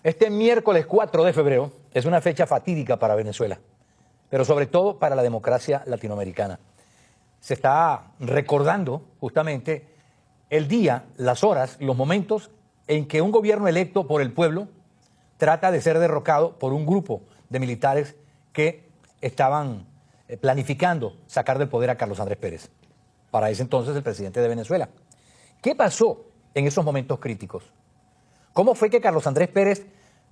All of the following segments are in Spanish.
Este miércoles 4 de febrero es una fecha fatídica para Venezuela, pero sobre todo para la democracia latinoamericana. Se está recordando justamente el día, las horas, los momentos en que un gobierno electo por el pueblo trata de ser derrocado por un grupo de militares que estaban planificando sacar del poder a Carlos Andrés Pérez, para ese entonces el presidente de Venezuela. ¿Qué pasó en esos momentos críticos? ¿Cómo fue que Carlos Andrés Pérez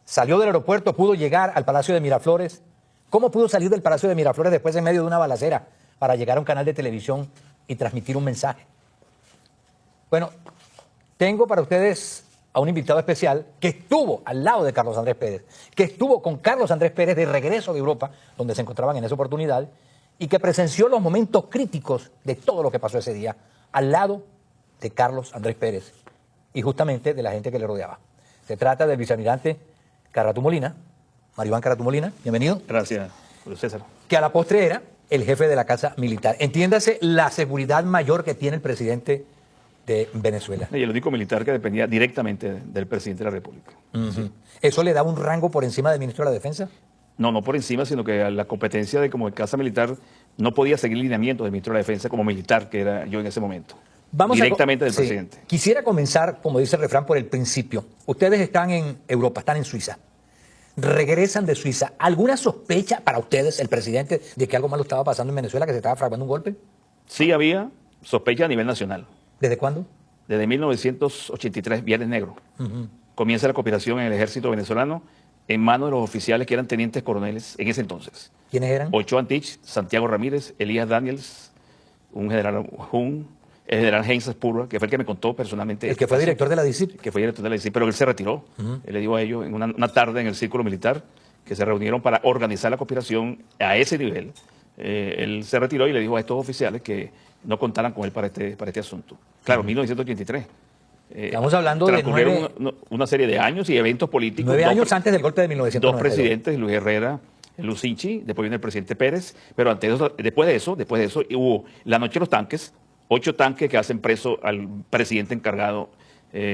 salió del aeropuerto, pudo llegar al Palacio de Miraflores? ¿Cómo pudo salir del Palacio de Miraflores después en medio de una balacera para llegar a un canal de televisión y transmitir un mensaje? Bueno, tengo para ustedes a un invitado especial que estuvo al lado de Carlos Andrés Pérez, que estuvo con Carlos Andrés Pérez de regreso de Europa, donde se encontraban en esa oportunidad, y que presenció los momentos críticos de todo lo que pasó ese día, al lado de Carlos Andrés Pérez y justamente de la gente que le rodeaba. Se trata del vicealmirante Caratú Molina, Mario Iván Caratú Molina, bienvenido. Gracias, César. Que a la postre era el jefe de la Casa Militar. Entiéndase la seguridad mayor que tiene el presidente de Venezuela. Y el único militar que dependía directamente del presidente de la República. Sí. ¿Eso le daba un rango por encima del ministro de la Defensa? No, no por encima, sino que la competencia de como Casa Militar no podía seguir lineamientos del ministro de la Defensa como militar, que era yo en ese momento. Directamente del presidente. Quisiera comenzar, como dice el refrán, por el principio. Ustedes están en Europa, están en Suiza. Regresan de Suiza. ¿Alguna sospecha para ustedes, el presidente, de que algo malo estaba pasando en Venezuela, que se estaba fraguando un golpe? Sí había sospecha a nivel nacional. ¿Desde cuándo? Desde 1983, Viernes Negro. Comienza la cooperación en el ejército venezolano en manos de los oficiales que eran tenientes coroneles en ese entonces. ¿Quiénes eran? Ochoa Antich, Santiago Ramírez, Elías Daniels, un general Jun, el general Heinz Spurra, que fue el que me contó personalmente. El que fue director de la DICIP. Que fue director de la DICIP, pero él se retiró. Él le dijo a ellos en una tarde en el círculo militar que se reunieron para organizar la cooperación a ese nivel. Él se retiró y le dijo a estos oficiales que no contaran con él para este asunto. Claro, 1983. Estamos hablando de una serie de años y eventos políticos. 9 años antes del golpe de 1992. Dos presidentes, Luis Herrera, Lucinchi, después viene el presidente Pérez, pero después de eso hubo la noche de los tanques, 8 tanques que hacen preso al presidente encargado,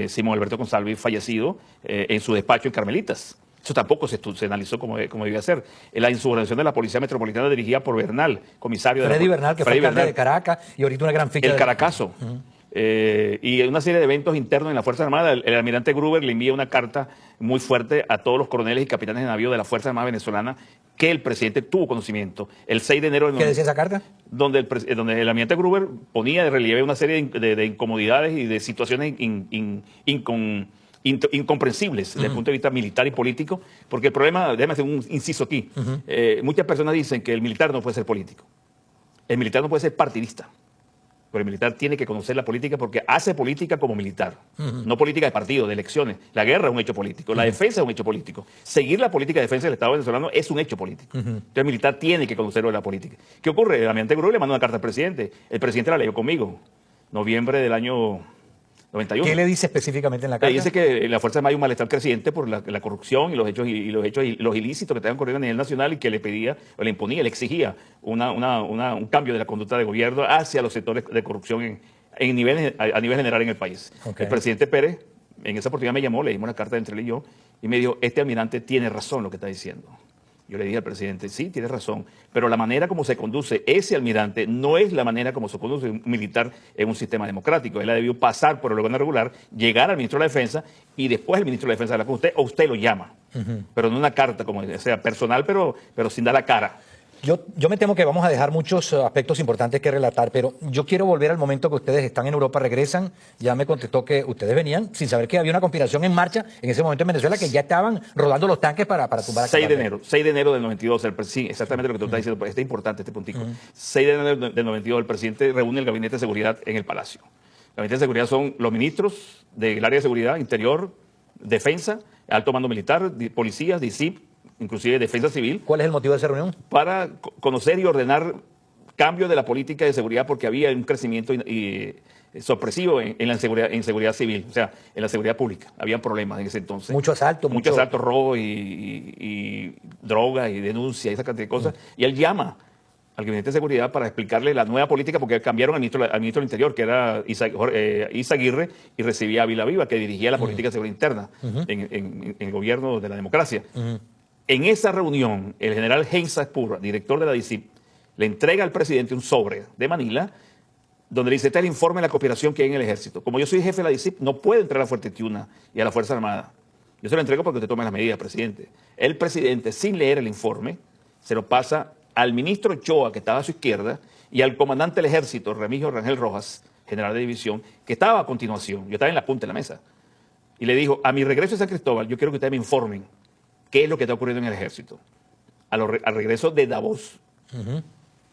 Simón Alberto González, fallecido en su despacho en Carmelitas. Eso tampoco se analizó como debía ser. La insurrección de la Policía Metropolitana dirigida por Bernal, comisario de Freddy Bernal, que fue alcalde de Caracas y ahorita una gran ficha. El Caracazo. Y una serie de eventos internos en la Fuerza Armada. El almirante Gruber le envía una carta muy fuerte a todos los coroneles y capitanes de navío de la Fuerza Armada venezolana que el presidente tuvo conocimiento. El 6 de enero... ¿Qué decía esa carta? Donde el almirante Gruber ponía de relieve una serie de incomodidades y de situaciones incomprensibles desde el punto de vista militar y político, porque el problema, déjame hacer un inciso aquí, muchas personas dicen que el militar no puede ser político, el militar no puede ser partidista, pero el militar tiene que conocer la política porque hace política como militar, no política de partido, de elecciones. La guerra es un hecho político, la defensa es un hecho político, seguir la política de defensa del Estado venezolano es un hecho político. Entonces el militar tiene que conocerlo de la política. ¿Qué ocurre? El almirante Gruber le mandó una carta al presidente, el presidente la leyó conmigo, noviembre del año 91. ¿Qué le dice específicamente en la carta? Le dice que en la Fuerza Armada hay un malestar creciente por la corrupción y los hechos ilícitos que estaban ocurriendo a nivel nacional y que le pedía, o le imponía, le exigía un cambio de la conducta de gobierno hacia los sectores de corrupción a nivel general en el país. El presidente Pérez en esa oportunidad me llamó, le dimos una carta entre él y yo, y me dijo, este almirante tiene razón lo que está diciendo. Yo le dije al presidente, sí, tiene razón, pero la manera como se conduce ese almirante no es la manera como se conduce un militar en un sistema democrático. Él ha debido pasar por el órgano regular, llegar al ministro de la Defensa y después el ministro de la Defensa habla con usted o usted lo llama. Pero no una carta como sea personal, pero sin dar la cara. Yo me temo que vamos a dejar muchos aspectos importantes que relatar, pero yo quiero volver al momento que ustedes están en Europa, regresan. Ya me contestó que ustedes venían sin saber que había una conspiración en marcha en ese momento en Venezuela, que ya estaban rodando los tanques para tumbar a 6 de enero del 92, sí, exactamente lo que tú estás diciendo, este es importante este puntico. 6 de enero del 92, el presidente reúne el Gabinete de Seguridad en el Palacio. El Gabinete de Seguridad son los ministros del área de seguridad, interior, defensa, alto mando militar, policías, DICIP, inclusive defensa civil. ¿Cuál es el motivo de esa reunión? Para conocer y ordenar cambios de la política de seguridad porque había un crecimiento sorpresivo en seguridad civil, o sea, en la seguridad pública. Había problemas en ese entonces. Mucho asalto. Mucho asalto, robo y droga y denuncia y esa cantidad de cosas. Y él llama al Gabinete de Seguridad para explicarle la nueva política, porque cambiaron al ministro del Interior, que era Isa Aguirre, y recibía a Ávila Viva, que dirigía la política de seguridad interna en el gobierno de la democracia. En esa reunión, el general Heinz Spur, director de la DICIP, le entrega al presidente un sobre de Manila, donde le dice, este es el informe de la cooperación que hay en el ejército. Como yo soy jefe de la DICIP, no puedo entrar a Fuerte Tiuna y a la Fuerza Armada. Yo se lo entrego porque usted tome las medidas, presidente. El presidente, sin leer el informe, se lo pasa al ministro Ochoa, que estaba a su izquierda, y al comandante del ejército, Remigio Rangel Rojas, general de división, que estaba a continuación. Yo estaba en la punta de la mesa. Y le dijo, a mi regreso a San Cristóbal, yo quiero que ustedes me informen qué es lo que está ocurriendo en el ejército. Al regreso de Davos,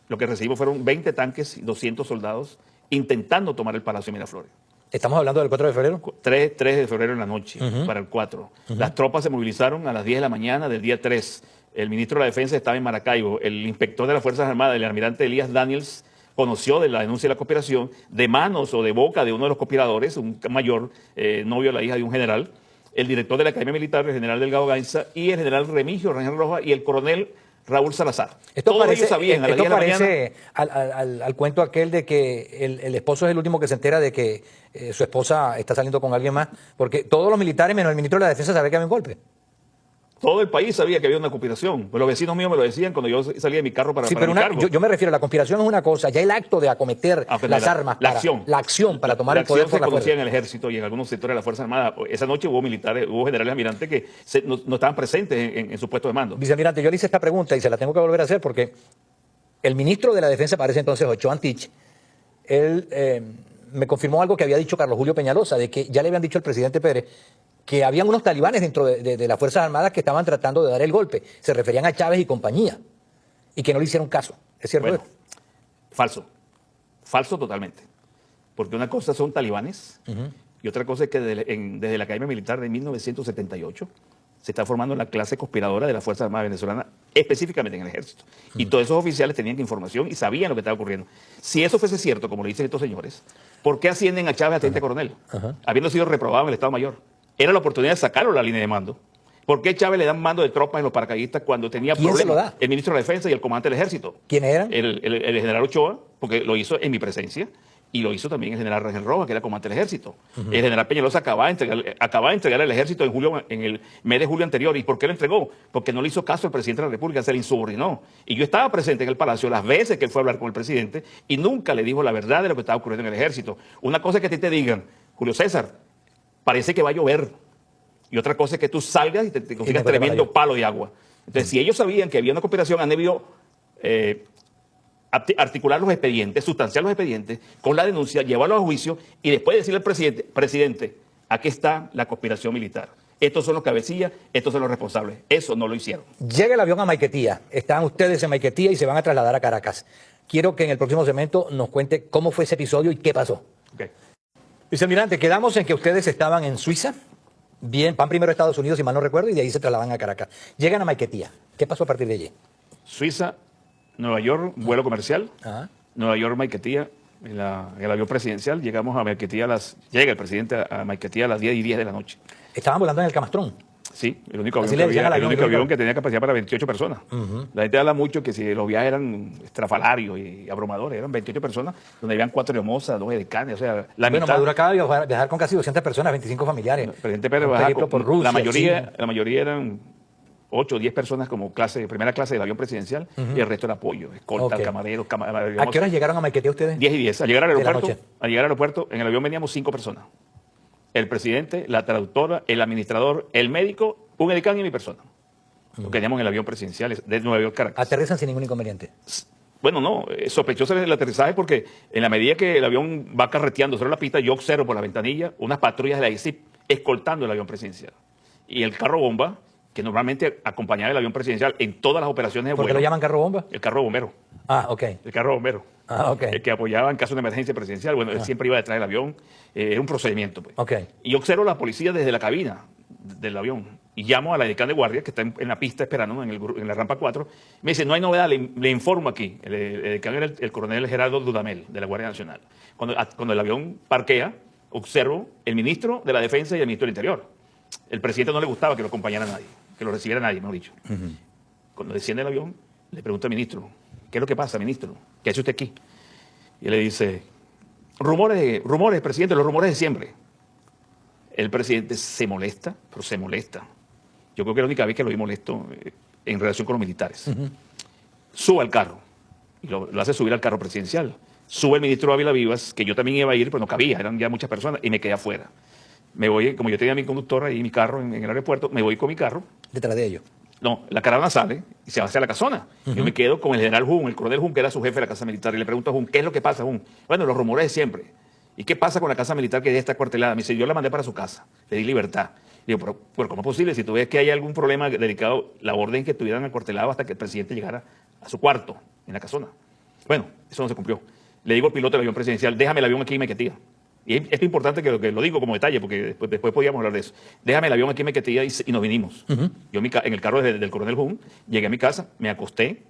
lo que recibimos fueron 20 tanques y 200 soldados intentando tomar el Palacio de Miraflores. ¿Estamos hablando del 4 de febrero? 3 de febrero en la noche, para el 4. Las tropas se movilizaron a las 10 de la mañana del día 3. El ministro de la Defensa estaba en Maracaibo. El inspector de las Fuerzas Armadas, el almirante Elías Daniels, conoció de la denuncia de la cooperación de manos o de boca de uno de los cooperadores, un mayor, novio de la hija de un general, el director de la Academia Militar, el general Delgado Gainza, y el general Remigio Rangel Rojas y el coronel Raúl Salazar. Todos ellos sabían a las 10 de la mañana. Esto parece al cuento aquel de que el esposo es el último que se entera de que su esposa está saliendo con alguien más, porque todos los militares, menos el ministro de la Defensa, sabían que había un golpe. Todo el país sabía que había una conspiración. Pues los vecinos míos me lo decían cuando yo salía de mi carro para mi cargo. Yo me refiero, la conspiración es una cosa, ya el acto de acometer las armas, la acción para tomar el poder por la fuerza. Se conocía en el ejército y en algunos sectores de la Fuerza Armada. Esa noche hubo militares, hubo generales almirantes que no estaban presentes en su puesto de mando. Vicealmirante, yo le hice esta pregunta y se la tengo que volver a hacer porque el ministro de la Defensa, parece entonces Ochoa Antich, él me confirmó algo que había dicho Carlos Julio Peñalosa, de que ya le habían dicho al presidente Pérez que habían unos talibanes dentro de las Fuerzas Armadas que estaban tratando de dar el golpe. Se referían a Chávez y compañía. Y que no le hicieron caso. ¿Es cierto? Bueno, falso. Falso totalmente. Porque una cosa son talibanes y otra cosa es que desde la Academia Militar de 1978 se está formando la clase conspiradora de las Fuerzas Armadas venezolanas, específicamente en el ejército. Y todos esos oficiales tenían información y sabían lo que estaba ocurriendo. Si eso fuese cierto, como lo dicen estos señores, ¿por qué ascienden a Chávez a teniente coronel? Habiendo sido reprobado en el Estado Mayor. Era la oportunidad de sacarlo de la línea de mando. ¿Por qué Chávez le dan mando de tropas en los paracaidistas cuando tenía problemas? ¿Quién se lo da? El ministro de la Defensa y el comandante del ejército. ¿Quiénes eran? El general Ochoa, porque lo hizo en mi presencia, y lo hizo también el general Rangel Rojas, que era comandante del ejército. El general Peñalosa acababa de entregar el ejército en el mes de julio anterior. ¿Y por qué lo entregó? Porque no le hizo caso al presidente de la República, se le insubordinó. Y yo estaba presente en el Palacio las veces que él fue a hablar con el presidente y nunca le dijo la verdad de lo que estaba ocurriendo en el ejército. Una cosa es que a ti te digan, Julio César, parece que va a llover. Y otra cosa es que tú salgas y te consigas tremendo palo de agua. Entonces, si ellos sabían que había una cooperación, han debido articular los expedientes, sustanciar los expedientes con la denuncia, llevarlo a juicio y después decirle al presidente, aquí está la conspiración militar. Estos son los cabecillas, estos son los responsables. Eso no lo hicieron. Llega el avión a Maiquetía. Están ustedes en Maiquetía y se van a trasladar a Caracas. Quiero que en el próximo segmento nos cuente cómo fue ese episodio y qué pasó. Okay. Vicealmirante, quedamos en que ustedes estaban en Suiza. Bien, van primero a Estados Unidos, si mal no recuerdo, y de ahí se trasladan a Caracas. Llegan a Maiquetía. ¿Qué pasó a partir de allí? Suiza, Nueva York, vuelo comercial. Nueva York, Maiquetía, el avión presidencial. Llegamos a Maiquetía llega el presidente a Maiquetía a las 10:10 de la noche. Estaban volando en el Camastrón. Sí, el único avión que tenía capacidad para 28 personas. La gente habla mucho que si los viajes eran estrafalarios y abrumadores, eran 28 personas, donde habían 4 hermosas, 2 edecanes, o sea, la mitad. Maduro acaba de viajar con casi 200 personas, 25 familiares. El presidente Pérez bajaba por Rusia, la mayoría eran 8 o 10 personas como primera clase del avión presidencial y el resto era apoyo, escolta, camareros. ¿A qué horas llegaron a Maiquetía ustedes? 10:10. Al llegar al aeropuerto, en el avión veníamos 5 personas. El presidente, la traductora, el administrador, el médico, un edecán y mi persona. Lo que teníamos en el avión presidencial de Nueva York, Caracas. ¿Aterrizan sin ningún inconveniente? Bueno, no, sospechoso el aterrizaje porque en la medida que el avión va carreteando sobre la pista, yo observo por la ventanilla unas patrullas de la ICIP escoltando el avión presidencial. Y el carro bomba, que normalmente acompañaba el avión presidencial en todas las operaciones de vuelo. ¿Por qué lo llaman carro bomba? El carro bombero. Ah, ok. El carro bombero. Ah, ok. El que apoyaba en caso de emergencia presidencial. Bueno, él siempre iba detrás del avión. Era un procedimiento, pues. Okay. Y yo observo a la policía desde la cabina del avión. Y llamo a la decana de guardia, que está en la pista esperando, en la rampa 4. Me dice, no hay novedad, le informo aquí. El decano era el coronel Gerardo Dudamel, de la Guardia Nacional. Cuando el avión parquea, observo el ministro de la Defensa y el ministro del Interior. El presidente no le gustaba que lo acompañara nadie, que lo recibiera nadie, mejor dicho. Cuando desciende el avión, le pregunto al ministro, ¿qué es lo que pasa, ministro? ¿Qué hace usted aquí? Y él le dice, rumores, presidente, los rumores de siempre. El presidente se molesta, pero se molesta. Yo creo que es la única vez que lo vi molesto en relación con los militares. Sube al carro, y lo hace subir al carro presidencial. Sube el ministro Ávila Vivas, que yo también iba a ir, pero no cabía, eran ya muchas personas, y me quedé afuera. Me voy, como yo tenía mi conductor ahí, mi carro en el aeropuerto, me voy con mi carro. Detrás de ellos. No, la caravana sale y se va hacia la casona. Yo me quedo con el general Jun, el coronel Jun, que era su jefe de la Casa Militar, y le pregunto a Jun, ¿qué es lo que pasa, Jun? Bueno, los rumores de siempre. ¿Y qué pasa con la Casa Militar que ya está acuartelada? Me dice, yo la mandé para su casa, le di libertad. Digo, pero ¿cómo es posible? Si tú ves que hay algún problema delicado, la orden que estuvieran acuartelados hasta que el presidente llegara a su cuarto, en la casona. Bueno, eso no se cumplió. Le digo al piloto del avión presidencial, déjame el avión aquí en Mequetía. Y esto es importante que lo digo como detalle, porque después podíamos hablar de eso. Déjame el avión aquí en Mequetía y nos vinimos. Yo en el carro del coronel Jun, llegué a mi casa, me acosté,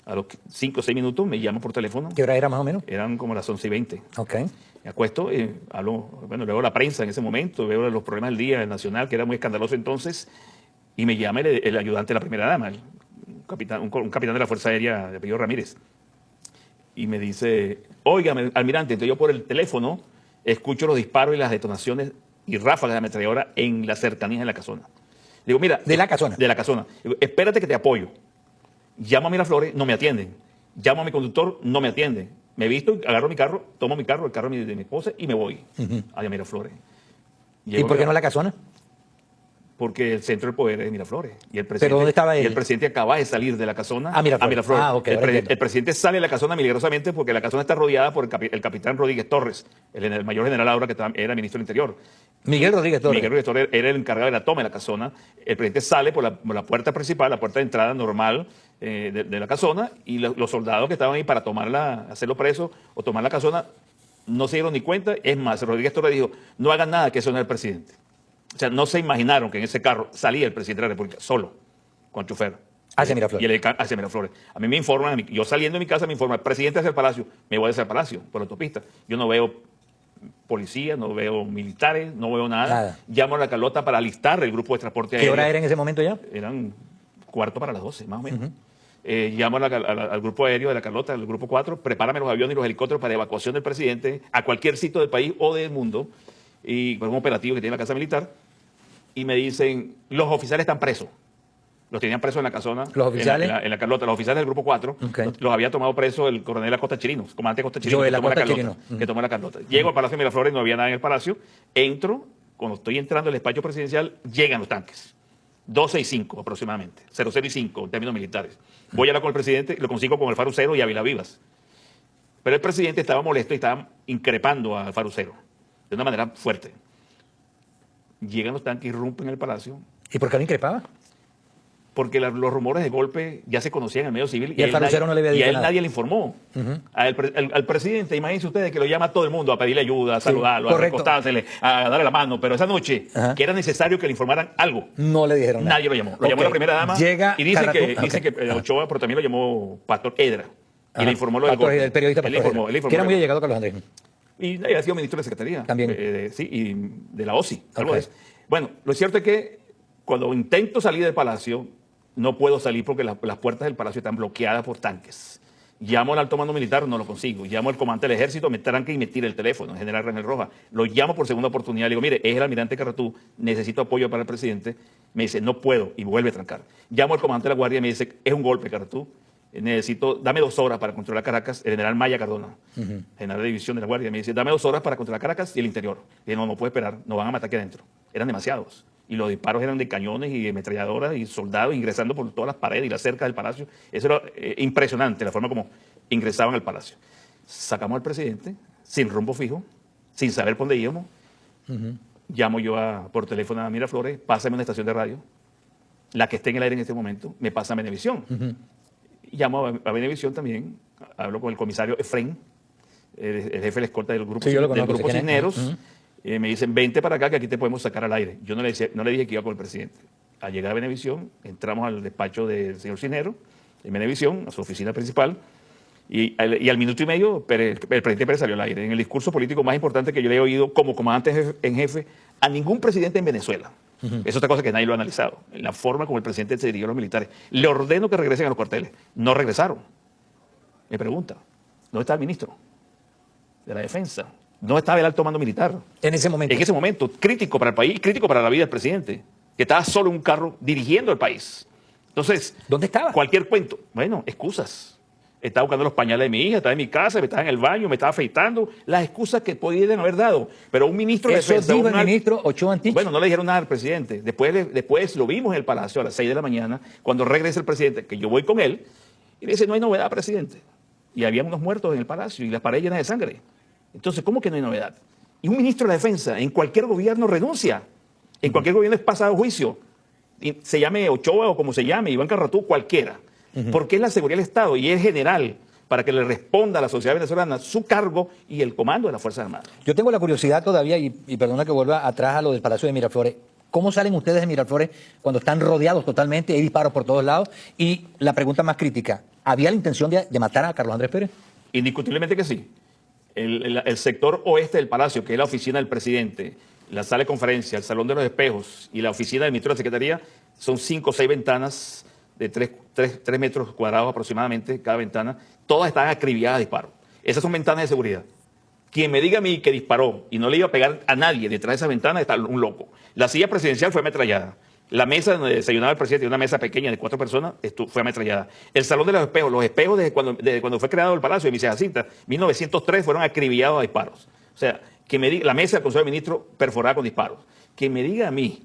a los 5 o 6 minutos me llaman por teléfono. ¿Qué hora era más o menos? Eran como las 11:20. Ok. Me acuesto, hablo, bueno, veo la prensa en ese momento, veo los problemas del día, el nacional, que era muy escandaloso entonces, y me llama el ayudante de la primera dama, un capitán de la Fuerza Aérea de apellido Ramírez. Y me dice, oiga, almirante, entonces yo por el teléfono escucho los disparos y las detonaciones y ráfagas de ametralladora en las cercanías de la casona. Digo, mira. ¿De la casona? De la casona. Digo, espérate que te apoyo. Llamo a Miraflores, no me atienden. Llamo a mi conductor, no me atiende. Me visto, agarro mi carro, tomo mi carro, el carro de mi esposa y me voy a Miraflores. ¿Y por qué no la casona? Porque el centro del poder es Miraflores. Y el presidente, ¿Pero dónde estaba él? Y el presidente acaba de salir de la casona a Miraflores. Ah, okay, el presidente sale de la casona milagrosamente porque la casona está rodeada por el capitán Rodríguez Torres, el mayor general ahora que era ministro del Interior. Miguel Rodríguez Torres. Miguel Rodríguez Torres era el encargado de la toma de la casona. El presidente sale por la puerta principal, la puerta de entrada normal de la casona, y los soldados que estaban ahí para hacerlo preso o tomar la casona no se dieron ni cuenta. Es más, Rodríguez Torres dijo, no hagan nada, que eso no es el presidente. O sea, no se imaginaron que en ese carro salía el presidente de la República solo, con chofer. Hacia Miraflores. Y él hacia Miraflores. A mí me informan, yo saliendo de mi casa me informan, presidente hacia el Palacio, me voy hacia el Palacio, por la autopista. Yo no veo policía, no veo militares, no veo nada. Llamo a la Carlota para alistar el grupo de transporte aéreo. ¿Qué hora era en ese momento ya? Eran 11:45, más o menos. Llamo al grupo aéreo de la Carlota, al grupo 4, prepárame los aviones y los helicópteros para evacuación del presidente a cualquier sitio del país o del mundo, y con un operativo que tiene la Casa Militar, y me dicen, los oficiales están presos. Los tenían presos en la casona. ¿Los oficiales? En la Carlota, los oficiales del grupo 4. Okay. Los había tomado preso el coronel Acosta Chirinos, comandante Acosta Chirinos, que tomó la Carlota. Llego al Palacio de Miraflores, no había nada en el Palacio. Entro, cuando estoy entrando al despacho presidencial, llegan los tanques. 12:05 aproximadamente, 00:05 en términos militares. Voy a hablar con el presidente, lo consigo con el Faro Cero y Ávila Vivas. Pero el presidente estaba molesto y estaba increpando al Faro Cero de una manera fuerte. Llegan los tanques, irrumpen el palacio. ¿Y por qué lo increpaba? Porque los rumores de golpe ya se conocían en el medio civil. Y el Faro Cero no le había dicho nada. Y a él nada. nadie le informó. Al presidente, imagínense ustedes que lo llama a todo el mundo a pedirle ayuda, a saludarlo, a recostársele, a darle la mano. Pero esa noche, que era necesario que le informaran algo. No le dijeron nada. Nadie lo llamó. Lo llamó la primera dama. Llega y dice que Ochoa, pero también lo llamó Pastor Edra. Y le informó lo del golpe. El periodista Pastor Edra, que era muy allegado a Carlos Andrés. Y había sido ministro de Secretaría. También. Sí, y de la OSI. Algo de eso. Bueno, lo cierto es que cuando intento salir del palacio, no puedo salir porque las puertas del palacio están bloqueadas por tanques. Llamo al alto mando militar, no lo consigo. Llamo al comandante del ejército, me tranca y me tira el teléfono, el general Rangel Rojas. Lo llamo por segunda oportunidad, le digo, mire, es el almirante Carratú, necesito apoyo para el presidente. Me dice, no puedo, y vuelve a trancar. Llamo al comandante de la guardia y me dice, es un golpe, Carratú. Dame 2 horas para controlar Caracas. El general Maya Cardona, general de división de la guardia, me dice, dame 2 horas para controlar Caracas y el interior. Y no puede esperar, nos van a matar aquí adentro. Eran demasiados. Y los disparos eran de cañones y de ametralladoras y soldados ingresando por todas las paredes y las cercas del palacio. Eso era impresionante, la forma como ingresaban al palacio. Sacamos al presidente sin rumbo fijo, sin saber por dónde íbamos. Llamo yo por teléfono a Miraflores, pásame una estación de radio, la que esté en el aire en este momento, me pasa a Venevisión. Llamo a Venevisión también, hablo con el comisario Efraín, el jefe de la escolta del grupo, Cisneros. Me dicen, vente para acá que aquí te podemos sacar al aire. Yo no le dije que iba con el presidente. Al llegar a Venevisión, entramos al despacho del señor Cisneros, en Venevisión, a su oficina principal, y al minuto y medio el presidente Pérez salió al aire. En el discurso político más importante que yo le he oído como comandante en jefe a ningún presidente en Venezuela. Es otra cosa que nadie lo ha analizado. La forma como el presidente se dirigió a los militares. Le ordeno que regresen a los cuarteles. No regresaron. me pregunta, ¿dónde está el ministro de la Defensa? ¿Dónde estaba el alto mando militar? En ese momento. En ese momento, crítico para el país, crítico para la vida del presidente, que estaba solo en un carro dirigiendo el país. Entonces, ¿dónde estaba? Cualquier cuento. Bueno, excusas. Estaba buscando los pañales de mi hija, estaba en mi casa, me estaba en el baño, me estaba afeitando. Las excusas que podían haber dado. Pero un ministro de Eso Defensa... dijo el ministro Ochoa Antich. Bueno, no le dijeron nada al presidente. Después lo vimos en el Palacio a las 6 de la mañana, cuando regresa el presidente, que yo voy con él, y le dice, no hay novedad, presidente. Y había unos muertos en el Palacio y las paredes llenas de sangre. Entonces, ¿cómo que no hay novedad? Y un ministro de la Defensa en cualquier gobierno renuncia. En cualquier gobierno es pasado juicio. Y se llame Ochoa o como se llame, Iván Carratú, cualquiera. Porque es la seguridad del Estado y es general para que le responda a la sociedad venezolana su cargo y el comando de las Fuerzas Armadas. Yo tengo la curiosidad todavía, y perdona que vuelva atrás a lo del Palacio de Miraflores. ¿Cómo salen ustedes de Miraflores cuando están rodeados totalmente? Hay disparos por todos lados. Y la pregunta más crítica, ¿había la intención de matar a Carlos Andrés Pérez? Indiscutiblemente que sí. El sector oeste del Palacio, que es la oficina del presidente, la sala de conferencia, el salón de los espejos y la oficina del ministro de la Secretaría, son 5 o 6 ventanas de 3 metros cuadrados aproximadamente cada ventana. Todas están acribilladas a disparos. Esas son ventanas de seguridad. Quien me diga a mí que disparó y no le iba a pegar a nadie detrás de esa ventana está un loco. La silla presidencial fue ametrallada. La mesa donde desayunaba el presidente, una mesa pequeña de 4 personas, fue ametrallada. El salón de los espejos desde cuando fue creado el Palacio de Misa Jacinta, 1903, fueron acribillados a disparos. O sea, que me diga, la mesa del Consejo de Ministros perforada con disparos. Que me diga a mí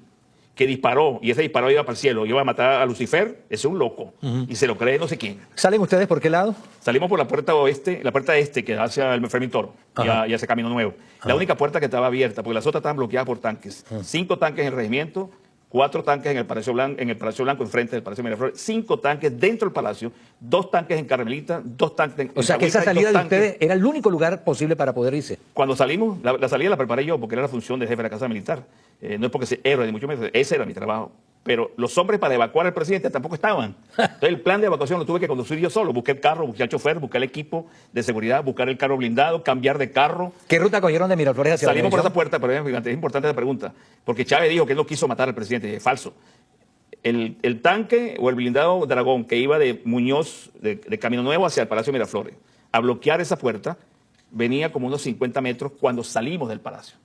que disparó y ese disparo iba para el cielo, iba a matar a Lucifer, ese es un loco. Y se lo cree no sé quién. ¿Salen ustedes por qué lado? Salimos por la puerta oeste, la puerta este que da hacia el Fermín Toro y hacia Camino Nuevo. La única puerta que estaba abierta, porque las otras estaban bloqueadas por tanques. 5 tanques en el regimiento, 4 tanques en el Palacio Blanco, enfrente del Palacio de Miraflores, 5 tanques dentro del Palacio, 2 tanques en Carmelita, 2 tanques en O sea que esa Cahuita, salida de 2 tanques. ustedes era el único lugar posible para poder irse. Cuando salimos, la salida la preparé yo porque era la función del jefe de la Casa Militar. No es porque sea héroe, ni mucho menos, ese era mi trabajo. Pero los hombres para evacuar al presidente tampoco estaban. Entonces el plan de evacuación lo tuve que conducir yo solo. Busqué el carro, busqué al chofer, busqué el equipo de seguridad, buscar el carro blindado, cambiar de carro. ¿Qué ruta cogieron de Miraflores hacia Salimos por Venevisión? esa puerta, pero es importante la pregunta. Porque Chávez dijo que él no quiso matar al presidente. Es falso. El tanque o el blindado Dragón que iba de Muñoz, de Camino Nuevo hacia el Palacio de Miraflores, a bloquear esa puerta, venía como unos 50 metros cuando salimos del Palacio.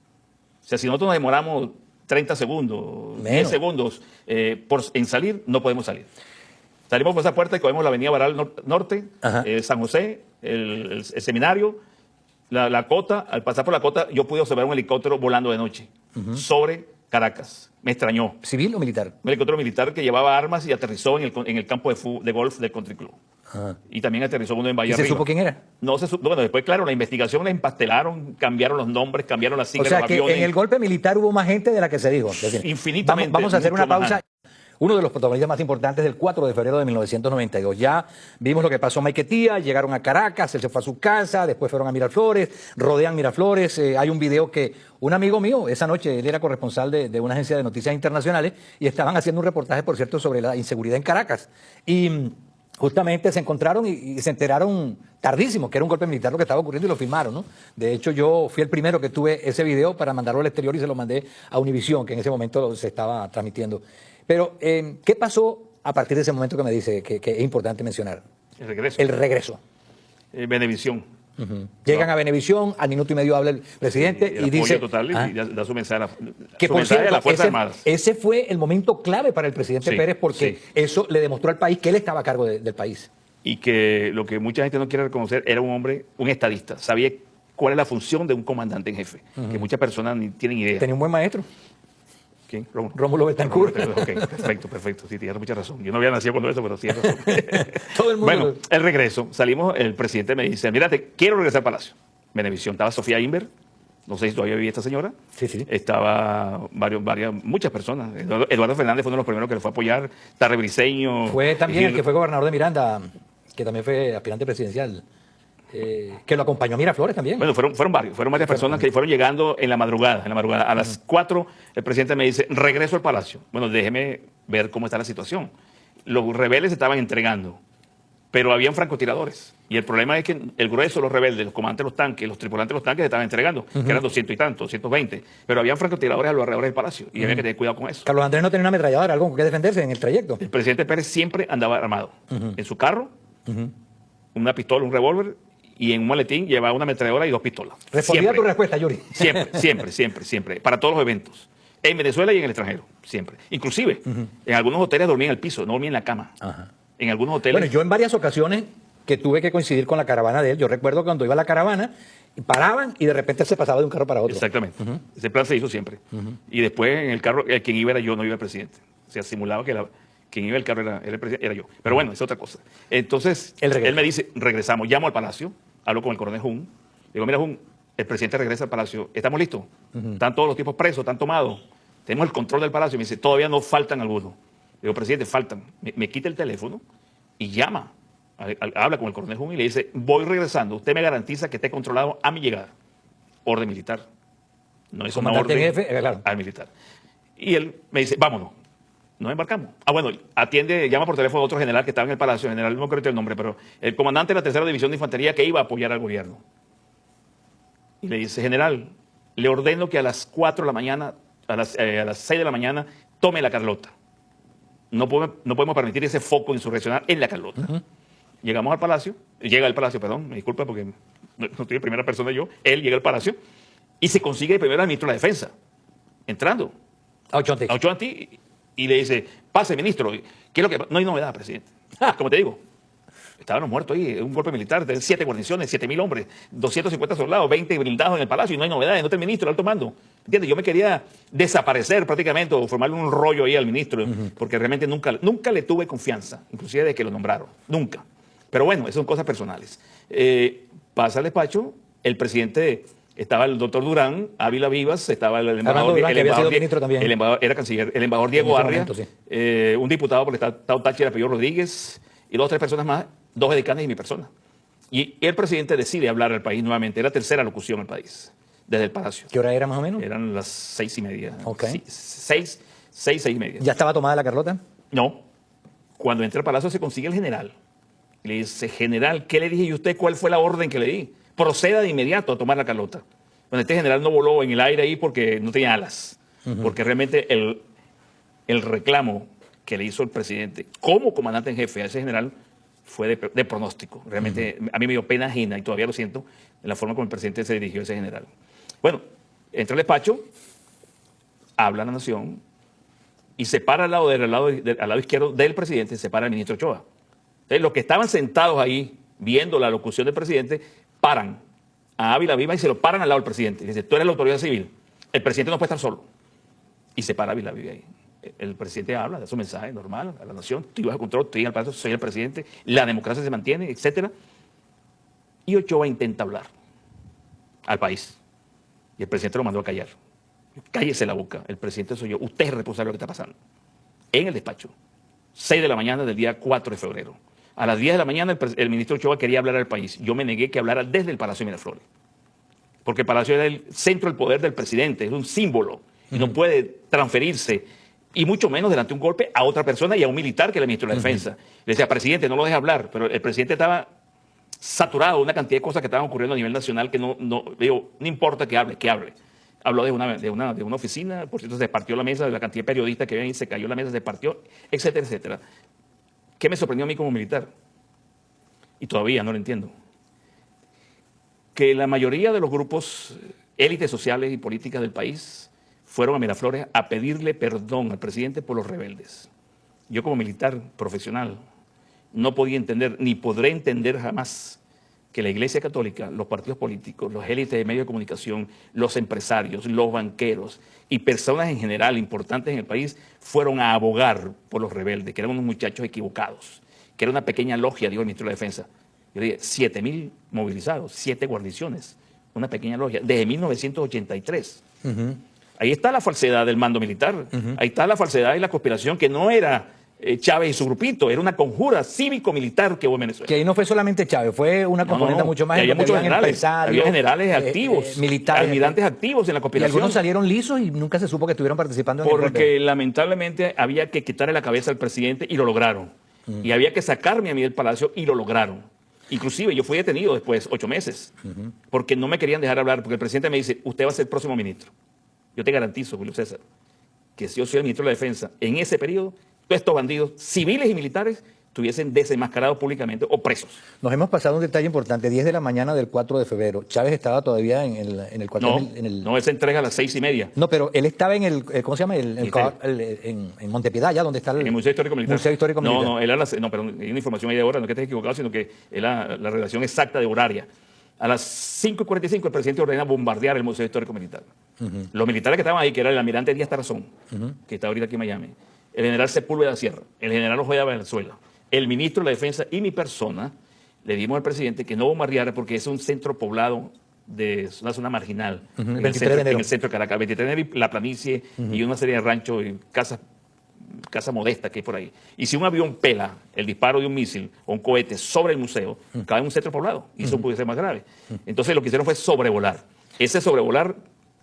O sea, si nosotros nos demoramos 30 segundos, 10 segundos en salir, no podemos salir. Salimos por esa puerta y cogemos la avenida Baral Norte, San José, el seminario, la Cota. Al pasar por la Cota, yo pude observar un helicóptero volando de noche sobre Caracas. Me extrañó. ¿Civil o militar? Un helicóptero militar que llevaba armas y aterrizó en el campo de golf del Country Club. Y también aterrizó uno en Bahía ¿Y se Arriba. supo quién era? No se supo. Bueno, después, claro, la investigación la empastelaron, cambiaron los nombres, cambiaron las siglas O sea de los que aviones. en el golpe militar hubo más gente de la que se dijo. Infinitamente. Vamos a hacer una mucho más. pausa. Uno de los protagonistas más importantes del 4 de febrero de 1992. Ya vimos lo que pasó en Maiquetía, llegaron a Caracas, él se fue a su casa, después fueron a Miraflores, rodean Miraflores. Hay un video que un amigo mío, esa noche, él era corresponsal de una agencia de noticias internacionales y estaban haciendo un reportaje, por cierto, sobre la inseguridad en Caracas. Y justamente se encontraron y se enteraron tardísimo que era un golpe militar lo que estaba ocurriendo y lo filmaron, ¿no? De hecho, yo fui el primero que tuve ese video para mandarlo al exterior y se lo mandé a Univisión, que en ese momento se estaba transmitiendo. Pero, ¿qué pasó a partir de ese momento que me dice que es importante mencionar? El regreso. El regreso. Venevisión. Llegan a Venevisión, al minuto y medio habla el presidente el y dice... apoyo total y da su mensaje, que su por mensaje cierto, a las Fuerzas Armadas. ese fue el momento clave para el presidente Sí, Pérez porque eso le demostró al país que él estaba a cargo del país. Y que lo que mucha gente no quiere reconocer, era un hombre, un estadista. Sabía cuál es la función de un comandante en jefe, que muchas personas ni tienen idea. Tenía un buen maestro. ¿Quién? Rómulo Betancourt. Ok, perfecto. Sí, tienes mucha razón. Yo no había nacido cuando eso, pero tienes razón. Todo el mundo. Bueno, el regreso. Salimos, el presidente me dice, mírate, quiero regresar al Palacio. Venevisión. Estaba Sofía Inver. No sé si todavía vivía esta señora. Sí. Estaba muchas personas. Eduardo Fernández fue uno de los primeros que le fue a apoyar. Tarre Briceño. Fue también el que fue gobernador de Miranda, que también fue aspirante presidencial. Que lo acompañó a Miraflores también. Bueno, fueron varias personas que fueron llegando en la madrugada. A las 4 el presidente me dice, regreso al Palacio. Bueno, déjeme ver cómo está la situación. Los rebeldes se estaban entregando, pero habían francotiradores. Y el problema es que el grueso de los rebeldes, los comandantes de los tanques, los tripulantes de los tanques se estaban entregando, que eran 200 y tantos, 220. Pero habían francotiradores a los alrededores del Palacio y había que tener cuidado con eso. Carlos Andrés no tenía una ametralladora, algo con que defenderse en el trayecto. El presidente Pérez siempre andaba armado. En su carro, un una pistola, un revólver, y en un maletín llevaba una ametralladora y 2 pistolas. Respondía a tu respuesta, Yuri. Siempre, para todos los eventos. En Venezuela y en el extranjero, siempre. Inclusive, en algunos hoteles dormía en el piso, no dormía en la cama. Ajá. En algunos hoteles... Bueno, yo en varias ocasiones que tuve que coincidir con la caravana de él, yo recuerdo cuando iba a la caravana, paraban y de repente se pasaba de un carro para otro. Exactamente. Ese plan se hizo siempre. Y después en el carro, quien iba era yo, no iba el presidente. O sea, simulaba que quien iba el carro era el presidente, era yo. Pero bueno, es otra cosa. Entonces, él me dice, regresamos, llamo al Palacio, hablo con el coronel Jun, digo, mira Jun, el presidente regresa al Palacio, ¿estamos listos? Están todos los tipos presos, están tomados, tenemos el control del Palacio. Me dice, todavía no faltan algunos. Digo, presidente, faltan. Me quita el teléfono y llama, habla con el coronel Jun y le dice, voy regresando, usted me garantiza que esté controlado a mi llegada. Orden militar. No es una orden jefe, claro. al militar. Y él me dice, vámonos. Nos embarcamos. Bueno, llama por teléfono a otro general que estaba en el Palacio, general, no creo el nombre, pero el comandante de la 3ª División de Infantería que iba a apoyar al gobierno. Y le dice, general, le ordeno que a las 4 de la mañana, a las 6 de la mañana, tome la Carlota. No podemos permitir ese foco insurreccional en la Carlota. Llegamos al Palacio, llega al Palacio, perdón, me disculpa porque no estoy en primera persona yo, él llega al Palacio y se consigue primero al ministro de la Defensa, entrando. A Ochoa Anti, y le dice, pase, ministro, ¿qué es lo que no hay novedad, presidente? Como te digo, estábamos muertos ahí, un golpe militar de 7 guarniciones, 7.000 hombres, 250 soldados, 20 blindados en el Palacio y no hay novedades, no está el ministro, el alto mando. ¿Entiendes? Yo me quería desaparecer prácticamente o formarle un rollo ahí al ministro, porque realmente nunca le tuve confianza, inclusive de que lo nombraron, nunca. Pero bueno, esas son cosas personales. Pasa al despacho, el presidente... Estaba el doctor Durán, Ávila Vivas, estaba el embajador, Durán, que había sido ministro también. El embajador, era canciller, el embajador Diego Arria, momento, sí. Un diputado por el Estado Táchira, apellido Rodríguez, y 2 o 3 personas más, 2 edecanes y mi persona. Y el presidente decide hablar al país nuevamente, era la 3ª locución al país, desde el Palacio. ¿Qué hora era más o menos? Eran las 6:30. Ok. 6:30. ¿Ya estaba tomada la Carlota? No. Cuando entra al Palacio se consigue el general. Y le dice, general, ¿qué le dije y usted? ¿Cuál fue la orden que le di? Proceda de inmediato a tomar la Carlota. Bueno, este general no voló en el aire ahí porque no tenía alas. Porque realmente el reclamo que le hizo el presidente como comandante en jefe a ese general fue de pronóstico. Realmente a mí me dio pena ajena y todavía lo siento en la forma como el presidente se dirigió a ese general. Bueno, entra al despacho, habla a la nación y se para al lado izquierdo del presidente, se para el ministro Ochoa. Entonces, los que estaban sentados ahí viendo la locución del presidente paran a Ávila Viva y se lo paran al lado del presidente. Dice, tú eres la autoridad civil, el presidente no puede estar solo. Y se para Ávila Viva ahí. El presidente habla, da su mensaje normal a la nación, tú ibas a control, estoy al Palacio, soy el presidente, la democracia se mantiene, etc. Y Ochoa intenta hablar al país. Y el presidente lo mandó a callar. Cállese la boca, el presidente soy yo, usted es responsable de lo que está pasando. En el despacho, 6 de la mañana del día 4 de febrero. A las 10 de la mañana el ministro Ochoa quería hablar al país. Yo me negué que hablara desde el Palacio de Miraflores. Porque el Palacio era el centro del poder del presidente, es un símbolo. Y no puede transferirse, y mucho menos delante de un golpe, a otra persona y a un militar que era el ministro de la Defensa. Le decía, presidente, no lo deje hablar. Pero el presidente estaba saturado de una cantidad de cosas que estaban ocurriendo a nivel nacional que no importa que hable, que hable. Habló de una oficina, por cierto, se partió la mesa de la cantidad de periodistas que ven, se cayó la mesa, se partió, etcétera, etcétera. ¿Qué me sorprendió a mí como militar? Y todavía no lo entiendo. Que la mayoría de los grupos, élites sociales y políticas del país, fueron a Miraflores a pedirle perdón al presidente por los rebeldes. Yo como militar profesional no podía entender, ni podré entender jamás, que la Iglesia Católica, los partidos políticos, los élites de medios de comunicación, los empresarios, los banqueros y personas en general importantes en el país fueron a abogar por los rebeldes, que eran unos muchachos equivocados, que era una pequeña logia, dijo el ministro de la Defensa. Yo dije, 7.000 movilizados, 7 guarniciones, una pequeña logia, desde 1983. Ahí está la falsedad del mando militar, ahí está la falsedad y la conspiración que no era Chávez y su grupito, era una conjura cívico-militar que hubo en Venezuela. Que ahí no fue solamente Chávez, fue una componente mucho más. Había muchos generales, había generales activos, militares, almirantes activos en la conspiración. Y algunos salieron lisos y nunca se supo que estuvieron participando en el golpe. Porque lamentablemente había que quitarle la cabeza al presidente y lo lograron. Y había que sacarme a mí del palacio y lo lograron. Inclusive yo fui detenido después, 8 meses, porque no me querían dejar hablar, porque el presidente me dice, usted va a ser el próximo ministro. Yo te garantizo, Julio César, que si yo soy el ministro de la Defensa, en ese periodo, todos estos bandidos, civiles y militares, estuviesen desenmascarados públicamente o presos. Nos hemos pasado un detalle importante, 10 de la mañana del 4 de febrero. Chávez estaba todavía en el cuartel. No, él se entrega a las 6:30. No, pero él estaba en el, ¿cómo se llama? En Montepiedad, allá donde está En el Museo Histórico Militar. Museo Histórico Militar. No, pero hay una información ahí de hora, no es que estés equivocado, sino que es la redacción exacta de horaria. A las 5:45 el presidente ordena bombardear el Museo Histórico Militar. Los militares que estaban ahí, que era el almirante Díaz Tarazón, que está ahorita aquí en Miami, el general Sepúlveda Sierra, el general Ojeda Valenzuela, el ministro de la Defensa y mi persona, le dimos al presidente que no bombardeara porque es un centro poblado de una zona marginal, en el centro de Caracas, 23 de enero, la planicie y una serie de ranchos y casas modestas que hay por ahí. Y si un avión pela el disparo de un misil o un cohete sobre el museo, cae en un centro poblado, y eso puede ser más grave. Entonces lo que hicieron fue sobrevolar. Ese sobrevolar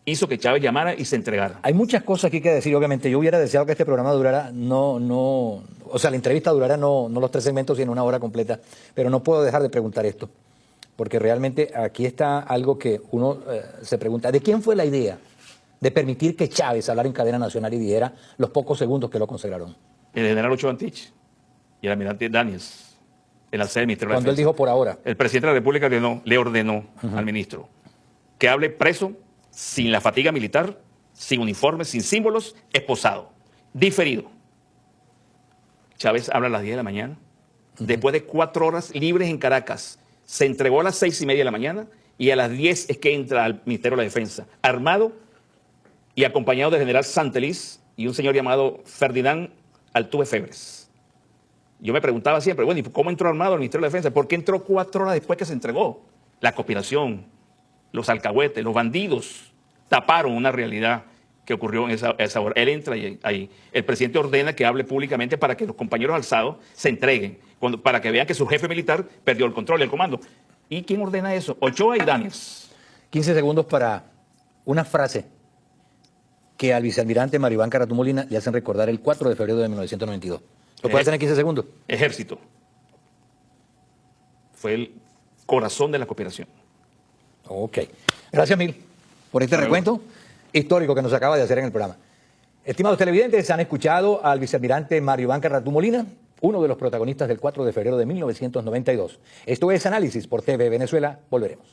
hizo que Chávez llamara y se entregara. Hay muchas cosas aquí que decir, obviamente. Yo hubiera deseado que este programa durara, o sea, la entrevista durara no los 3 segmentos, sino 1 hora completa, pero no puedo dejar de preguntar esto, porque realmente aquí está algo que uno se pregunta, ¿de quién fue la idea de permitir que Chávez hablara en cadena nacional y dijera los pocos segundos que lo consagraron? El general Ochoa Antich y el almirante Daniels, en la sede del Ministerio de la Cuando él Defensa. dijo por ahora. El presidente de la República le ordenó al ministro que hable preso, sin la fatiga militar, sin uniformes, sin símbolos, esposado, diferido. Chávez habla a las 10 de la mañana, después de 4 horas libres en Caracas, se entregó a las 6:30 de la mañana y a las 10 es que entra al Ministerio de la Defensa, armado y acompañado del general Santeliz y un señor llamado Ferdinand Altuve Febres. Yo me preguntaba siempre, bueno, ¿y cómo entró armado al Ministerio de la Defensa? ¿Por qué entró 4 horas después que se entregó? La conspiración, los alcahuetes, los bandidos taparon una realidad que ocurrió en esa hora. Él entra ahí. El presidente ordena que hable públicamente para que los compañeros alzados se entreguen, para que vean que su jefe militar perdió el control y el comando. ¿Y quién ordena eso? Ochoa y Daniels. 15 segundos para una frase que al vicealmirante Mario Iván Caratú Molina le hacen recordar el 4 de febrero de 1992. ¿Lo puede hacer en 15 segundos? Ejército. Fue el corazón de la cooperación. Ok. Gracias mil por este recuento histórico que nos acaba de hacer en el programa. Estimados televidentes, han escuchado al vicealmirante Mario Iván Caratú Molina, uno de los protagonistas del 4 de febrero de 1992. Esto es Análisis por TV Venezuela. Volveremos.